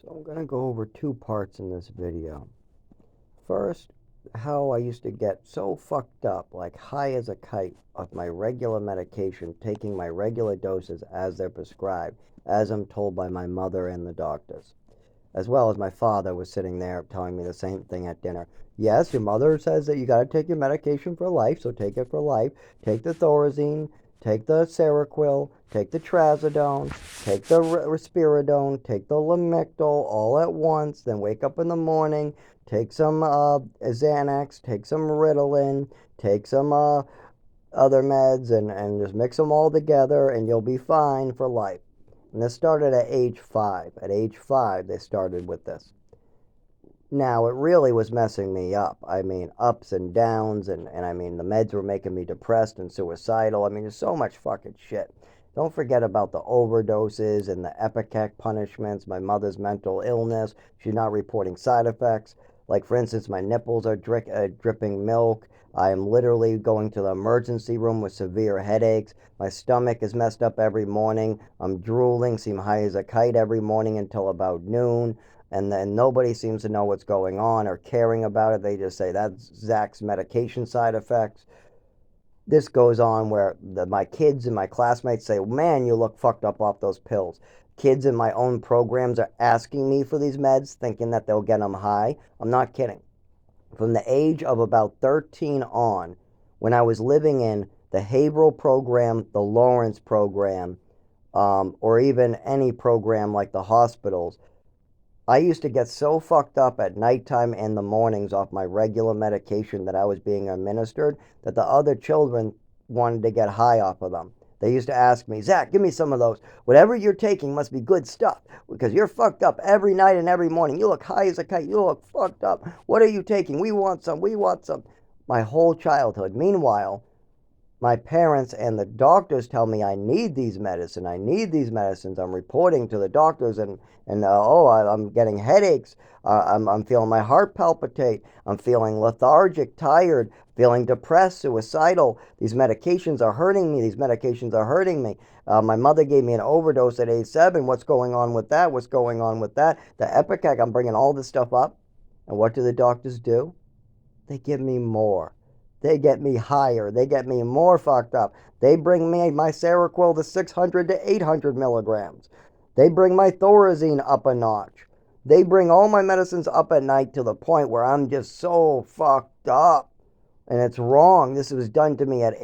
So I'm going to go over two parts in this video. First, how I used to get so fucked up, like high as a kite, off my regular medication, taking my regular doses as they're prescribed, as I'm told by my mother and the doctors. As well as my father was sitting there telling me the same thing at dinner. Yes, your mother says that you got to take your medication for life, so take it for life. Take the Thorazine, take the Seroquel, take the Trazodone, take the Risperidone, take the Lamictal all at once, then wake up in the morning, take some Xanax, take some Ritalin, take some other meds, and just mix them all together, and you'll be fine for life. And this started at age 5. At age 5, they started with this. Now, it really was messing me up. I mean, ups and downs, and I mean, the meds were making me depressed and suicidal. I mean, there's so much fucking shit. Don't forget about the overdoses and the Epicac punishments, my mother's mental illness. She's not reporting side effects. Like, for instance, my nipples are dripping milk. I am literally going to the emergency room with severe headaches. My stomach is messed up every morning. I'm drooling, seem high as a kite every morning until about noon. And then nobody seems to know what's going on or caring about it. They just say that's Zach's medication side effects. This goes on where my kids and my classmates say, man, you look fucked up off those pills. Kids in my own programs are asking me for these meds, thinking that they'll get them high. I'm not kidding. From the age of about 13 on, when I was living in the Haverhill program, the Lawrence program, or even any program like the hospitals, I used to get so fucked up at nighttime and the mornings off my regular medication that I was being administered that the other children wanted to get high off of them. They used to ask me, Zach, give me some of those. Whatever you're taking must be good stuff because you're fucked up every night and every morning. You look high as a kite. You look fucked up. What are you taking? We want some. We want some. My whole childhood. Meanwhile, my parents and the doctors tell me I need these medicine. I need these medicines. I'm reporting to the doctors and I'm getting headaches. I'm feeling my heart palpitate. I'm feeling lethargic, tired, feeling depressed, suicidal. These medications are hurting me. These medications are hurting me. My mother gave me an overdose at age 7. What's going on with that? What's going on with that? The Epicac, I'm bringing all this stuff up. And what do the doctors do? They give me more. They get me higher. They get me more fucked up. They bring me my Seroquel to 600 to 800 milligrams. They bring my Thorazine up a notch. They bring all my medicines up at night to the point where I'm just so fucked up. And it's wrong. This was done to me at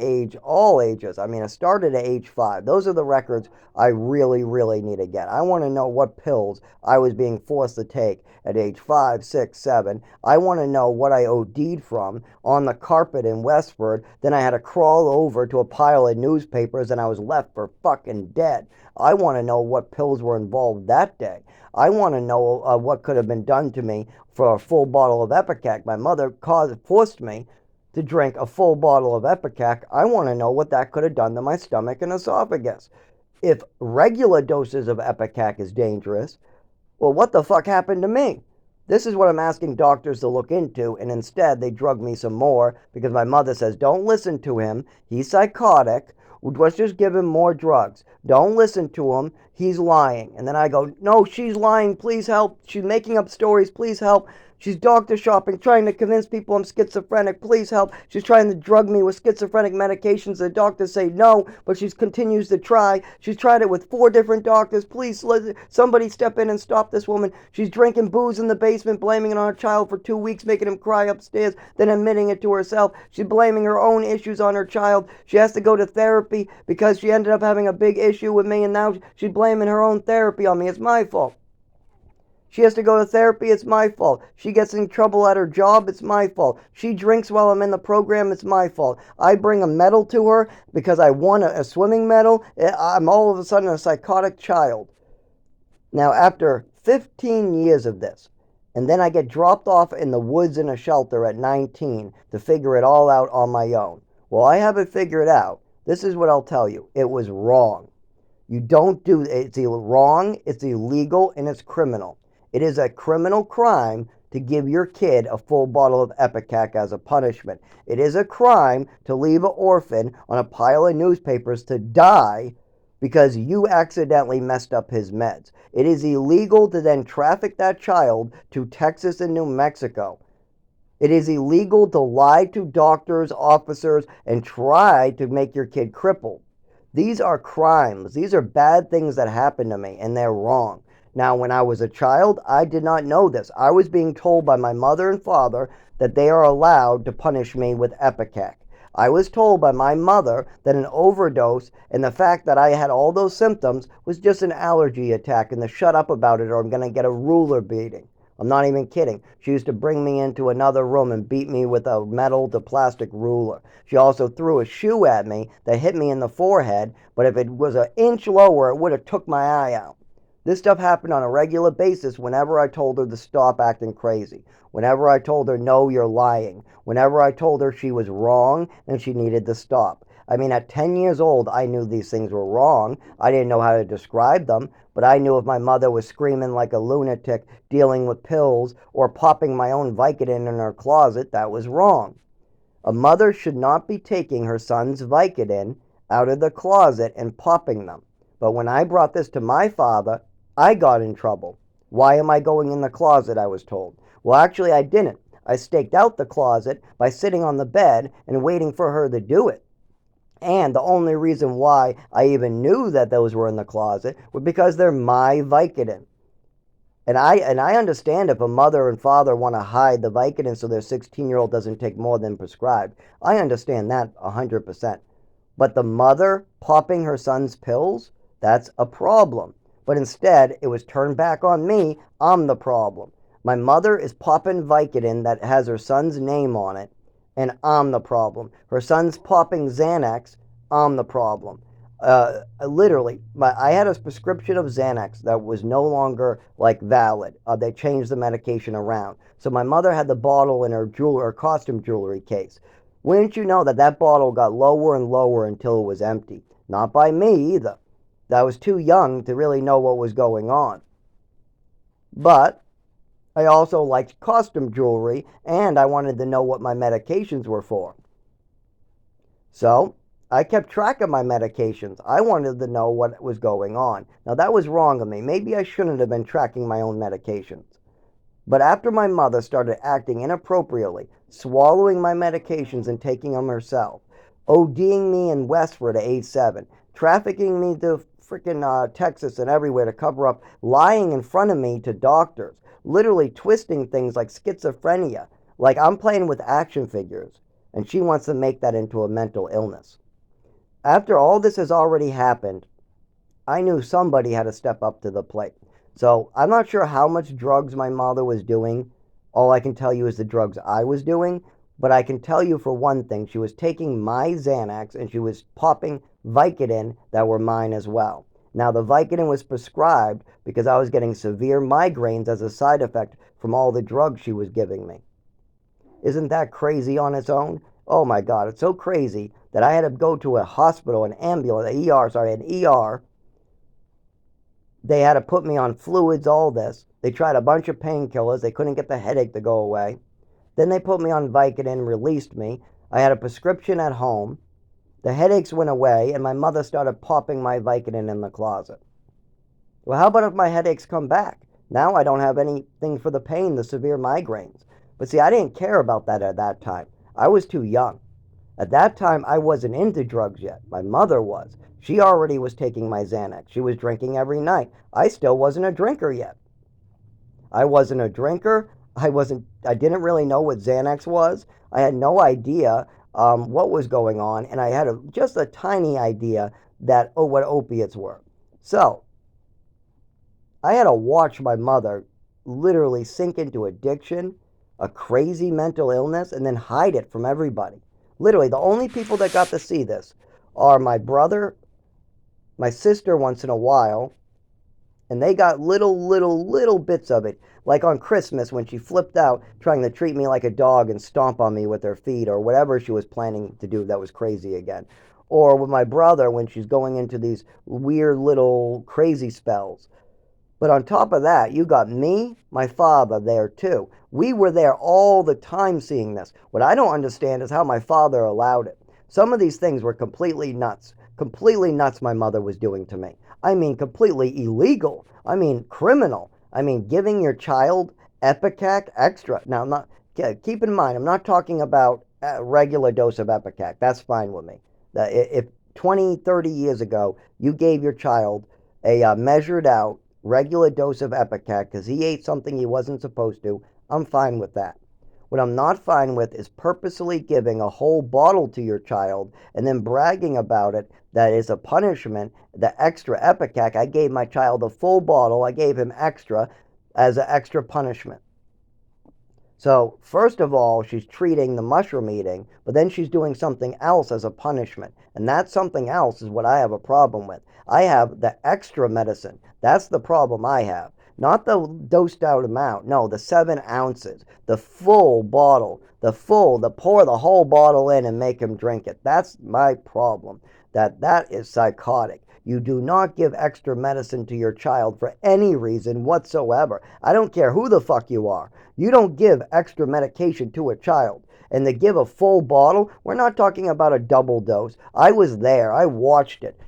all ages. I mean, it started at age 5. Those are the records I really, really need to get. I want to know what pills I was being forced to take at age 5, 6, 7. I want to know what I OD'd from on the carpet in Westford. Then I had to crawl over to a pile of newspapers and I was left for fucking dead. I want to know what pills were involved that day. I want to know what could have been done to me for a full bottle of Epicac. My mother forced me to drink a full bottle of Epicac. I want to know what that could have done to my stomach and esophagus. If regular doses of Epicac is dangerous, well, what the fuck happened to me? This is what I'm asking doctors to look into, and instead they drug me some more because my mother says, don't listen to him. He's psychotic. Let's just give him more drugs. Don't listen to him. He's lying. And then I go, no, she's lying. Please help. She's making up stories. Please help. She's doctor shopping, trying to convince people I'm schizophrenic. Please help. She's trying to drug me with schizophrenic medications. The doctors say no, but she continues to try. She's tried it with 4 different doctors. Please, somebody step in and stop this woman. She's drinking booze in the basement, blaming it on her child for 2 weeks, making him cry upstairs, then admitting it to herself. She's blaming her own issues on her child. She has to go to therapy because she ended up having a big issue with me, and now she's blaming her own therapy on me. It's my fault. She has to go to therapy, it's my fault. She gets in trouble at her job, it's my fault. She drinks while I'm in the program, it's my fault. I bring a medal to her because I won a swimming medal. I'm all of a sudden a psychotic child. Now, after 15 years of this, and then I get dropped off in the woods in a shelter at 19 to figure it all out on my own. Well, I haven't figured it out. This is what I'll tell you. It was wrong. You don't do it's wrong, it's illegal, and it's criminal. It is a criminal crime to give your kid a full bottle of Epicac as a punishment. It is a crime to leave an orphan on a pile of newspapers to die because you accidentally messed up his meds. It is illegal to then traffic that child to Texas and New Mexico. It is illegal to lie to doctors, officers, and try to make your kid crippled. These are crimes. These are bad things that happen to me, and they're wrong. Now, when I was a child, I did not know this. I was being told by my mother and father that they are allowed to punish me with Ipecac. I was told by my mother that an overdose and the fact that I had all those symptoms was just an allergy attack and to shut up about it or I'm going to get a ruler beating. I'm not even kidding. She used to bring me into another room and beat me with a metal to plastic ruler. She also threw a shoe at me that hit me in the forehead, but if it was an inch lower, it would have took my eye out. This stuff happened on a regular basis whenever I told her to stop acting crazy. Whenever I told her, no, you're lying. Whenever I told her she was wrong and she needed to stop. I mean, at 10 years old, I knew these things were wrong. I didn't know how to describe them, but I knew if my mother was screaming like a lunatic, dealing with pills, or popping my own Vicodin in her closet, that was wrong. A mother should not be taking her son's Vicodin out of the closet and popping them. But when I brought this to my father, I got in trouble. Why am I going in the closet, I was told. Well, actually, I didn't. I staked out the closet by sitting on the bed and waiting for her to do it. And the only reason why I even knew that those were in the closet was because they're my Vicodin. And I understand if a mother and father want to hide the Vicodin so their 16-year-old doesn't take more than prescribed. I understand that 100%. But the mother popping her son's pills, that's a problem. But instead, it was turned back on me. I'm the problem. My mother is popping Vicodin that has her son's name on it, and I'm the problem. Her son's popping Xanax, I'm the problem. Literally, I had a prescription of Xanax that was no longer like valid. They changed the medication around. So my mother had the bottle in her costume jewelry case. Wouldn't you know that that bottle got lower and lower until it was empty? Not by me either. I was too young to really know what was going on. But I also liked costume jewelry, and I wanted to know what my medications were for. So I kept track of my medications. I wanted to know what was going on. Now, that was wrong of me. Maybe I shouldn't have been tracking my own medications. But after my mother started acting inappropriately, swallowing my medications and taking them herself, ODing me in Westford at age 7, trafficking me to freaking Texas and everywhere to cover up, lying in front of me to doctors, literally twisting things like schizophrenia, like I'm playing with action figures, and she wants to make that into a mental illness. After all this has already happened, I knew somebody had to step up to the plate. So I'm not sure how much drugs my mother was doing. All I can tell you is the drugs I was doing. But I can tell you for one thing, she was taking my Xanax and she was popping Vicodin that were mine as well. Now, the Vicodin was prescribed because I was getting severe migraines as a side effect from all the drugs she was giving me. Isn't that crazy on its own? Oh my God, it's so crazy that I had to go to a hospital, an ambulance, an ER. They had to put me on fluids, all this. They tried a bunch of painkillers. They couldn't get the headache to go away. Then they put me on Vicodin, released me. I had a prescription at home. The headaches went away, and my mother started popping my Vicodin in the closet. Well, how about if my headaches come back? Now I don't have anything for the pain, the severe migraines. But see, I didn't care about that at that time. I was too young. At that time, I wasn't into drugs yet. My mother was. She already was taking my Xanax. She was drinking every night. I still wasn't a drinker yet. I wasn't a drinker. I didn't really know what Xanax was. I had no idea what was going on, and I had just a tiny idea that, what opiates were. So, I had to watch my mother literally sink into addiction, a crazy mental illness, and then hide it from everybody. Literally, the only people that got to see this are my brother, my sister once in a while, and they got little bits of it. Like on Christmas when she flipped out trying to treat me like a dog and stomp on me with her feet or whatever she was planning to do that was crazy again. Or with my brother when she's going into these weird little crazy spells. But on top of that, you got me, my father there too. We were there all the time seeing this. What I don't understand is how my father allowed it. Some of these things were completely nuts. completely nuts my mother was doing to me. I mean, completely illegal. I mean, criminal. I mean, giving your child Epicac extra. Now, I'm not, keep in mind, I'm not talking about a regular dose of Epicac. That's fine with me. If 20, 30 years ago, you gave your child a measured out regular dose of Epicac because he ate something he wasn't supposed to, I'm fine with that. What I'm not fine with is purposely giving a whole bottle to your child and then bragging about it. That is a punishment. The extra Epicac, I gave my child a full bottle. I gave him extra as an extra punishment. So, first of all, she's treating the mushroom eating, but then she's doing something else as a punishment. And that something else is what I have a problem with. I have the extra medicine. That's the problem I have. Not the dosed out amount. No, the 7 ounces. The full bottle. Pour the whole bottle in and make him drink it. That's my problem. That is psychotic. You do not give extra medicine to your child for any reason whatsoever. I don't care who the fuck you are. You don't give extra medication to a child. And to give a full bottle, we're not talking about a double dose. I was there. I watched it.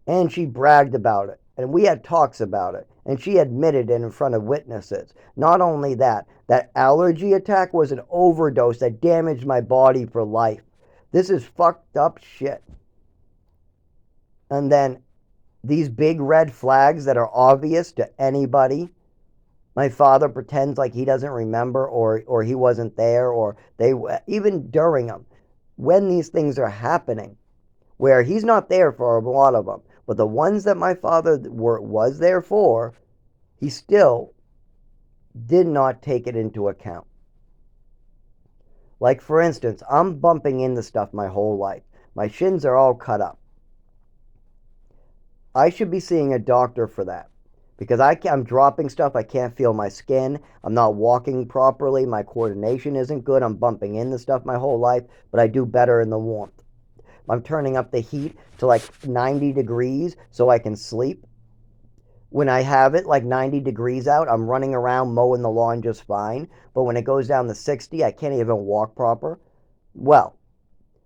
And she bragged about it. And we had talks about it. And she admitted it in front of witnesses. Not only that, that allergy attack was an overdose that damaged my body for life. This is fucked up shit. And then these big red flags that are obvious to anybody. My father pretends like he doesn't remember or he wasn't there or they even during them when these things are happening where he's not there for a lot of them, but the ones that my father was there for, he still did not take it into account. Like for instance, I'm bumping into stuff my whole life. My shins are all cut up. I should be seeing a doctor for that because I'm dropping stuff. I can't feel my skin. I'm not walking properly. My coordination isn't good. I'm bumping into stuff my whole life, but I do better in the warmth. I'm turning up the heat to like 90 degrees so I can sleep. When I have it like 90 degrees out, I'm running around mowing the lawn just fine. But when it goes down to 60, I can't even walk proper. Well,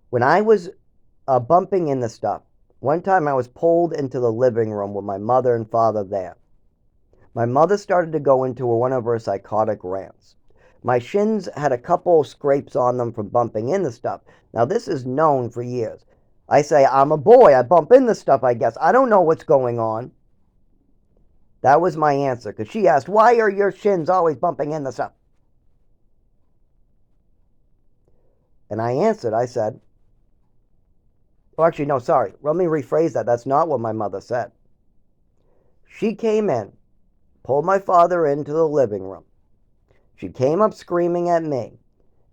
when I was bumping into stuff, one time I was pulled into the living room with my mother and father there. My mother started to go into one of her psychotic rants. My shins had a couple scrapes on them from bumping into stuff. Now this is known for years. I say, I'm a boy, I bump into stuff, I guess. I don't know what's going on. That was my answer, because she asked, why are your shins always bumping into stuff? And I answered, I said, oh, actually, no, sorry. Let me rephrase that. That's not what my mother said. She came in, pulled my father into the living room. She came up screaming at me.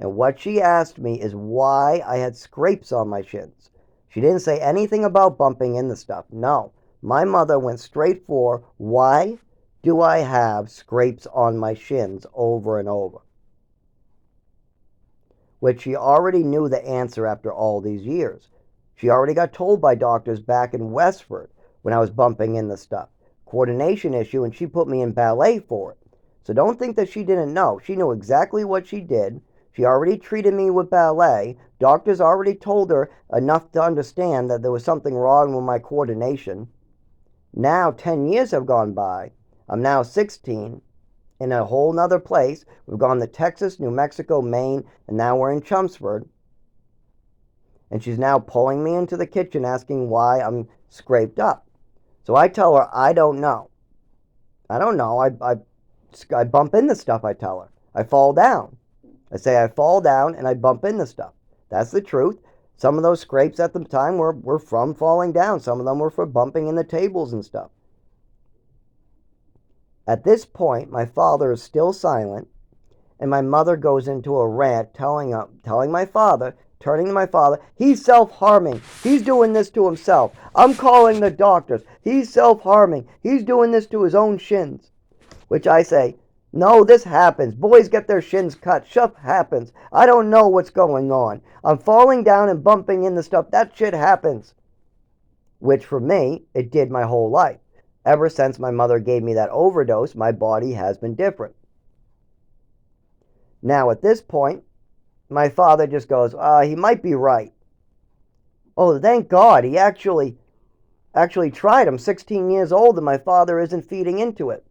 And what she asked me is why I had scrapes on my shins. She didn't say anything about bumping into stuff. No. My mother went straight for, why do I have scrapes on my shins over and over? Which she already knew the answer after all these years. She already got told by doctors back in Westford when I was bumping into stuff. Coordination issue, and she put me in ballet for it. So don't think that she didn't know. She knew exactly what she did. She already treated me with ballet. Doctors already told her enough to understand that there was something wrong with my coordination. Now 10 years have gone by. I'm now 16 in a whole nother place. We've gone to Texas, New Mexico, Maine, and now we're in Chelmsford. And she's now pulling me into the kitchen asking why I'm scraped up. So I tell her, I don't know. I don't know. I bump into stuff, I tell her. I fall down. I say I fall down and I bump into stuff. That's the truth. Some of those scrapes at the time were from falling down. Some of them were for bumping into tables and stuff. At this point, my father is still silent, and my mother goes into a rant telling my father, turning to my father, he's self-harming. He's doing this to himself. I'm calling the doctors. He's self-harming. He's doing this to his own shins. Which I say, no, this happens. Boys get their shins cut. Stuff happens. I don't know what's going on. I'm falling down and bumping into stuff. That shit happens. Which for me, it did my whole life. Ever since my mother gave me that overdose, my body has been different. Now at this point, my father just goes, he might be right. Oh, thank God he actually tried. I'm 16 years old and my father isn't feeding into it.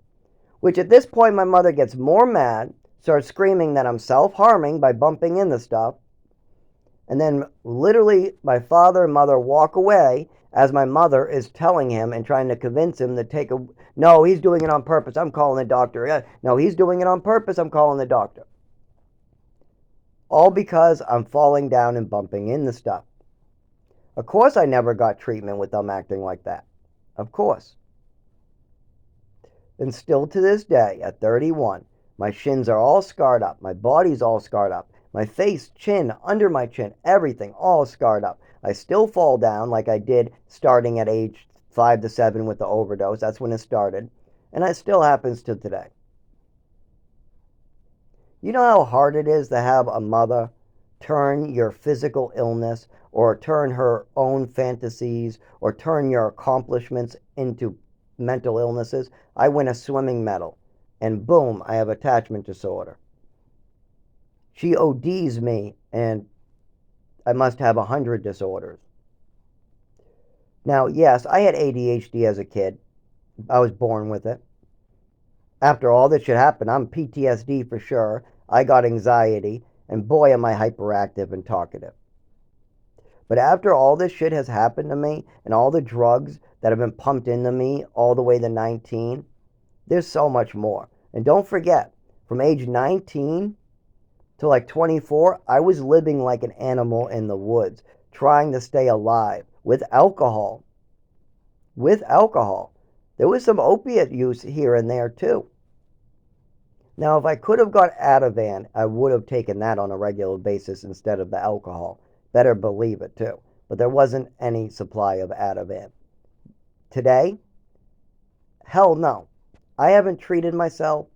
Which at this point my mother gets more mad, starts screaming that I'm self-harming by bumping into stuff, and then literally my father and mother walk away as my mother is telling him and trying to convince him to take a, no, he's doing it on purpose, I'm calling the doctor. No, he's doing it on purpose, I'm calling the doctor. All because I'm falling down and bumping into stuff. Of course I never got treatment with them acting like that. Of course. And still to this day, at 31, my shins are all scarred up. My body's all scarred up. My face, chin, under my chin, everything all scarred up. I still fall down like I did starting at age 5 to 7 with the overdose. That's when it started. And it still happens to today. You know how hard it is to have a mother turn your physical illness or turn her own fantasies or turn your accomplishments into mental illnesses? I win a swimming medal and boom, I have attachment disorder. She ODs me and I must have 100 disorders. Now, yes, I had ADHD as a kid. I was born with it. After all this shit happened, I'm PTSD for sure. I got anxiety, and boy, am I hyperactive and talkative. But after all this shit has happened to me and all the drugs that have been pumped into me all the way to 19, there's so much more. And don't forget, from age 19 to like 24, I was living like an animal in the woods, trying to stay alive with alcohol. With alcohol. There was some opiate use here and there too. Now, if I could have got Ativan, I would have taken that on a regular basis instead of the alcohol. Better believe it too. But there wasn't any supply of Ativan. Today, hell no. I haven't treated myself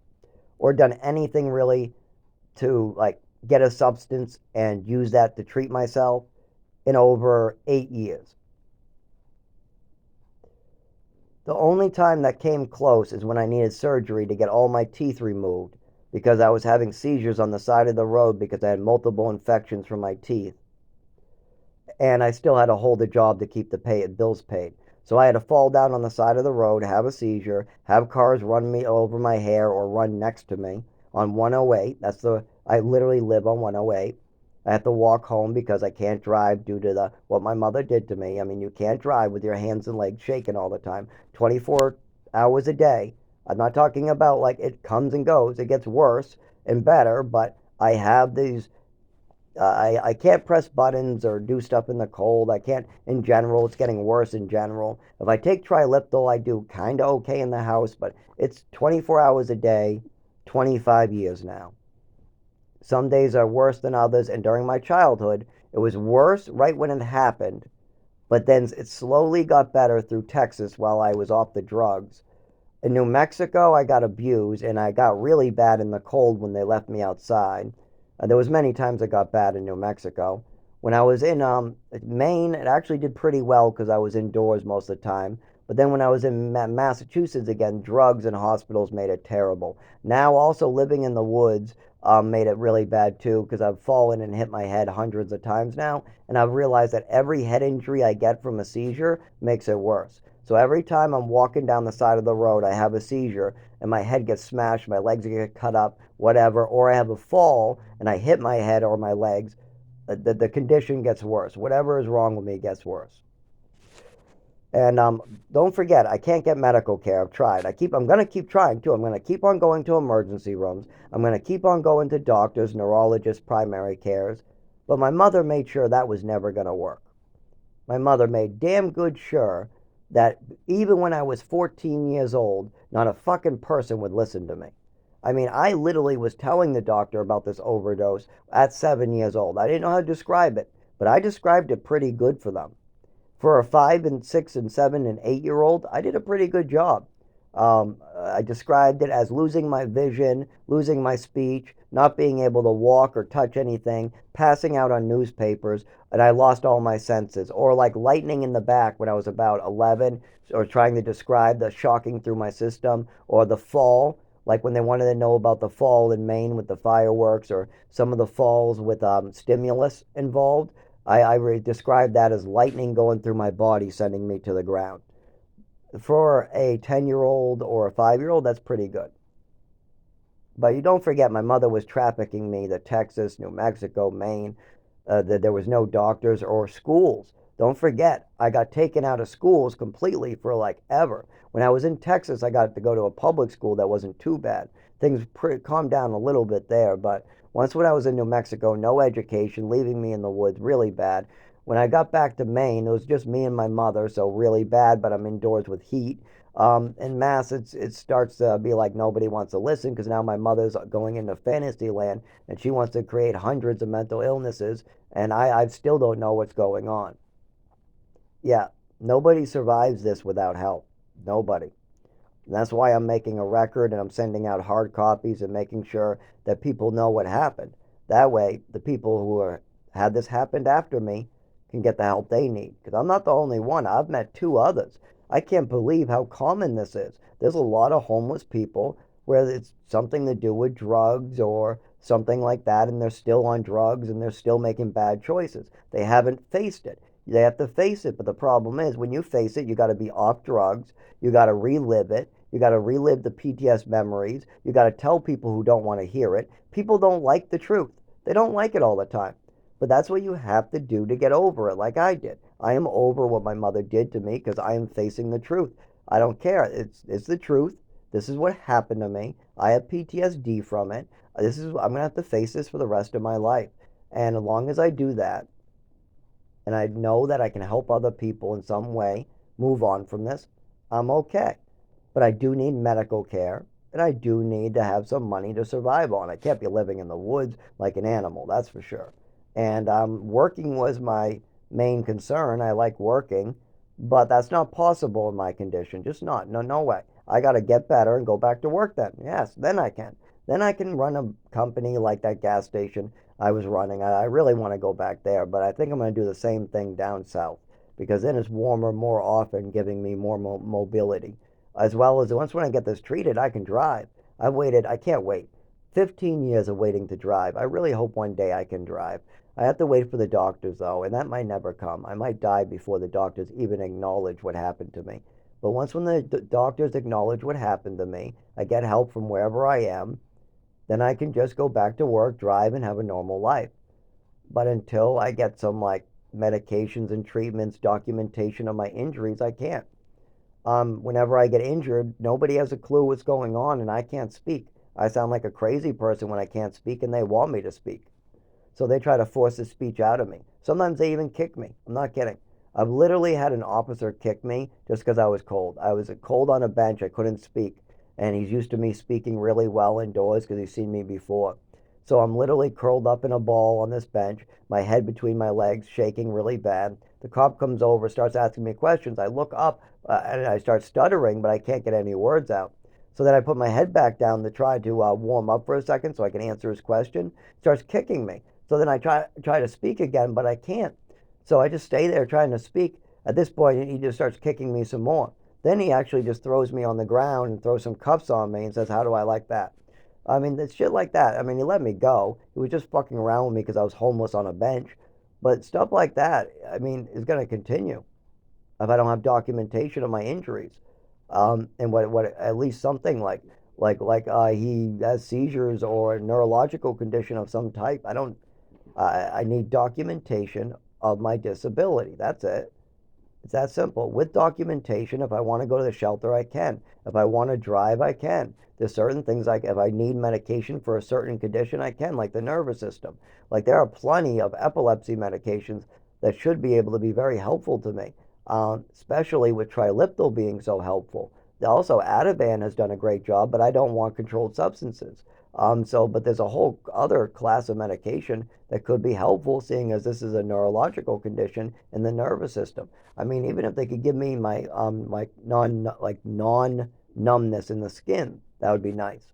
or done anything really to like get a substance and use that to treat myself in over 8 years. The only time that came close is when I needed surgery to get all my teeth removed because I was having seizures on the side of the road because I had multiple infections from my teeth. And I still had to hold a job to keep the bills paid. So I had to fall down on the side of the road, have a seizure, have cars run me over my hair or run next to me on 108. I literally live on 108. I have to walk home because I can't drive due to what my mother did to me. I mean, you can't drive with your hands and legs shaking all the time, 24 hours a day. I'm not talking about like it comes and goes. It gets worse and better, but I have these. I can't press buttons or do stuff in the cold. I can't in general. It's getting worse in general. If I take Triliptal, I do kind of okay in the house, but it's 24 hours a day, 25 years now. Some days are worse than others, and during my childhood, it was worse right when it happened, but then it slowly got better through Texas while I was off the drugs. In New Mexico, I got abused, and I got really bad in the cold when they left me outside. There was many times I got bad in New Mexico. When I was in Maine, it actually did pretty well because I was indoors most of the time. But then when I was in Massachusetts again, drugs and hospitals made it terrible. Now also living in the woods made it really bad too because I've fallen and hit my head hundreds of times now. And I've realized that every head injury I get from a seizure makes it worse. So every time I'm walking down the side of the road, I have a seizure and my head gets smashed, my legs get cut up, whatever, or I have a fall and I hit my head or my legs, the condition gets worse. Whatever is wrong with me gets worse. And don't forget, I can't get medical care. I've tried. I'm going to keep trying too. I'm going to keep on going to emergency rooms. I'm going to keep on going to doctors, neurologists, primary cares. But my mother made sure that was never going to work. My mother made damn good sure that even when I was 14 years old, not a fucking person would listen to me. I mean, I literally was telling the doctor about this overdose at 7 years old. I didn't know how to describe it, but I described it pretty good for them. For a 5 and 6 and 7 and 8 year old, I did a pretty good job. I described it as losing my vision, losing my speech, not being able to walk or touch anything, passing out on newspapers, and I lost all my senses. Or like lightning in the back when I was about 11, or trying to describe the shocking through my system, or the fall, like when they wanted to know about the fall in Maine with the fireworks, or some of the falls with stimulus involved. I describe that as lightning going through my body, sending me to the ground. For a 10-year-old or a 5-year-old, that's pretty good. But you don't forget, my mother was trafficking me to Texas, New Mexico, Maine. That there was no doctors or schools. Don't forget, I got taken out of schools completely for like ever. When I was in Texas, I got to go to a public school that wasn't too bad. Things calmed down a little bit there, but once when I was in New Mexico, no education, leaving me in the woods, really bad. When I got back to Maine, it was just me and my mother, so really bad, but I'm indoors with heat. In Mass, it starts to be like nobody wants to listen because now my mother's going into fantasy land and she wants to create hundreds of mental illnesses, and I still don't know what's going on. Yeah, nobody survives this without help. Nobody. And that's why I'm making a record and I'm sending out hard copies and making sure that people know what happened. That way, the people who had this happened after me can get the help they need. Because I'm not the only one. I've met two others. I can't believe how common this is. There's a lot of homeless people where it's something to do with drugs or something like that, and they're still on drugs and they're still making bad choices. They haven't faced it. They have to face it, but the problem is when you face it, you got to be off drugs. You got to relive it. You got to relive the PTS memories. You got to tell people who don't want to hear it. People don't like the truth. They don't like it all the time. But that's what you have to do to get over it, like I did. I am over what my mother did to me because I am facing the truth. I don't care. It's the truth. This is what happened to me. I have PTSD from it. I'm gonna have to face this for the rest of my life. And as long as I do that, and I know that I can help other people in some way move on from this, I'm okay. But I do need medical care, and I do need to have some money to survive on. I can't be living in the woods like an animal, that's for sure. And working was my main concern. I like working, but that's not possible in my condition. Just not. No, no way. I got to get better and go back to work then. Yes, then I can. Then I can run a company like that gas station I was running. I really want to go back there, but I think I'm going to do the same thing down south because then it's warmer more often, giving me more mobility. As well as once when I get this treated, I can drive. I can't wait. 15 years of waiting to drive. I really hope one day I can drive. I have to wait for the doctors though, and that might never come. I might die before the doctors even acknowledge what happened to me. But once when the doctors acknowledge what happened to me, I get help from wherever I am, then I can just go back to work, drive, and have a normal life. But until I get some like medications and treatments, documentation of my injuries, I can't. Whenever I get injured, nobody has a clue what's going on, and I can't speak. I sound like a crazy person when I can't speak, and they want me to speak. So they try to force the speech out of me. Sometimes they even kick me. I'm not kidding. I've literally had an officer kick me just because I was cold. I was cold on a bench. I couldn't speak. And he's used to me speaking really well indoors because he's seen me before. So I'm literally curled up in a ball on this bench, my head between my legs, shaking really bad. The cop comes over, starts asking me questions. I look up and I start stuttering, but I can't get any words out. So then I put my head back down to try to warm up for a second so I can answer his question. He starts kicking me. So then I try to speak again, but I can't. So I just stay there trying to speak. At this point, he just starts kicking me some more. Then he actually just throws me on the ground and throws some cuffs on me and says, "How do I like that?" I mean, it's shit like that. I mean, he let me go. He was just fucking around with me because I was homeless on a bench. But stuff like that, I mean, is going to continue if I don't have documentation of my injuries. And what at least something like he has seizures or a neurological condition of some type. I need documentation of my disability. That's it. It's that simple. With documentation, if I want to go to the shelter, I can. If I want to drive, I can. There's certain things like if I need medication for a certain condition, I can, like the nervous system. Like there are plenty of epilepsy medications that should be able to be very helpful to me, especially with Triliptal being so helpful. Also, Ativan has done a great job, but I don't want controlled substances. But there's a whole other class of medication that could be helpful, seeing as this is a neurological condition in the nervous system. I mean, even if they could give me my non numbness in the skin, that would be nice.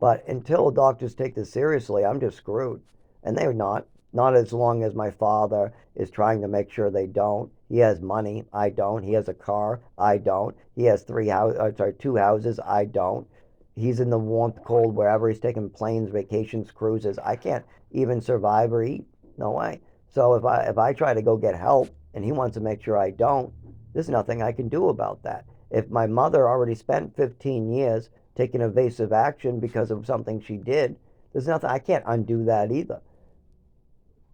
But until doctors take this seriously, I'm just screwed, and they're not. Not as long as my father is trying to make sure they don't. He has money, I don't. He has a car, I don't. He has two houses, I don't. He's in the warmth, cold, wherever he's taking planes, vacations, cruises. I can't even survive or eat. No way. So if I try to go get help and he wants to make sure I don't, there's nothing I can do about that. If my mother already spent 15 years taking evasive action because of something she did, there's nothing I can't undo that either.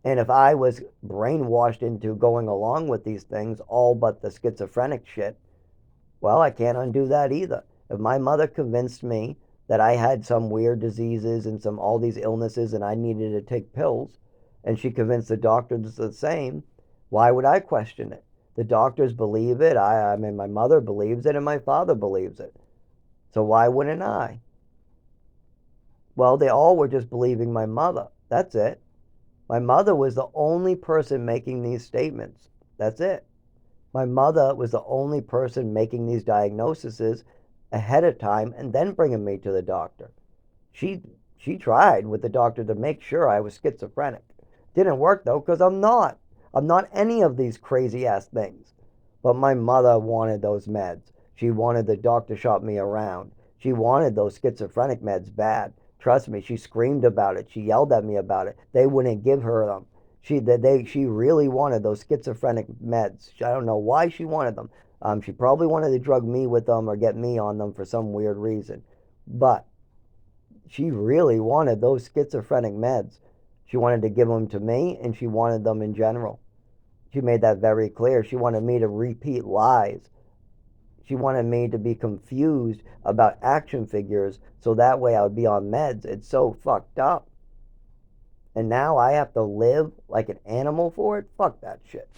And if I was brainwashed into going along with these things, all but the schizophrenic shit, well, I can't undo that either. If my mother convinced me that I had some weird diseases and some all these illnesses and I needed to take pills, and she convinced the doctors the same, why would I question it? The doctors believe it. I mean, my mother believes it, and my father believes it. So why wouldn't I? Well, they all were just believing my mother. That's it. My mother was the only person making these statements. That's it. My mother was the only person making these diagnoses ahead of time and then bringing me to the doctor. She she tried with the doctor to make sure I was schizophrenic. Didn't work though because I'm not. I'm not any of these crazy ass things. But my mother wanted those meds. She wanted the doctor to shop me around. She wanted those schizophrenic meds bad. Trust me, she screamed about it. She yelled at me about it. They wouldn't give her them. She really wanted those schizophrenic meds. I don't know why she wanted them. She probably wanted to drug me with them or get me on them for some weird reason. But she really wanted those schizophrenic meds. She wanted to give them to me, and she wanted them in general. She made that very clear. She wanted me to repeat lies. She wanted me to be confused about action figures so that way I would be on meds. It's so fucked up. And now I have to live like an animal for it? Fuck that shit.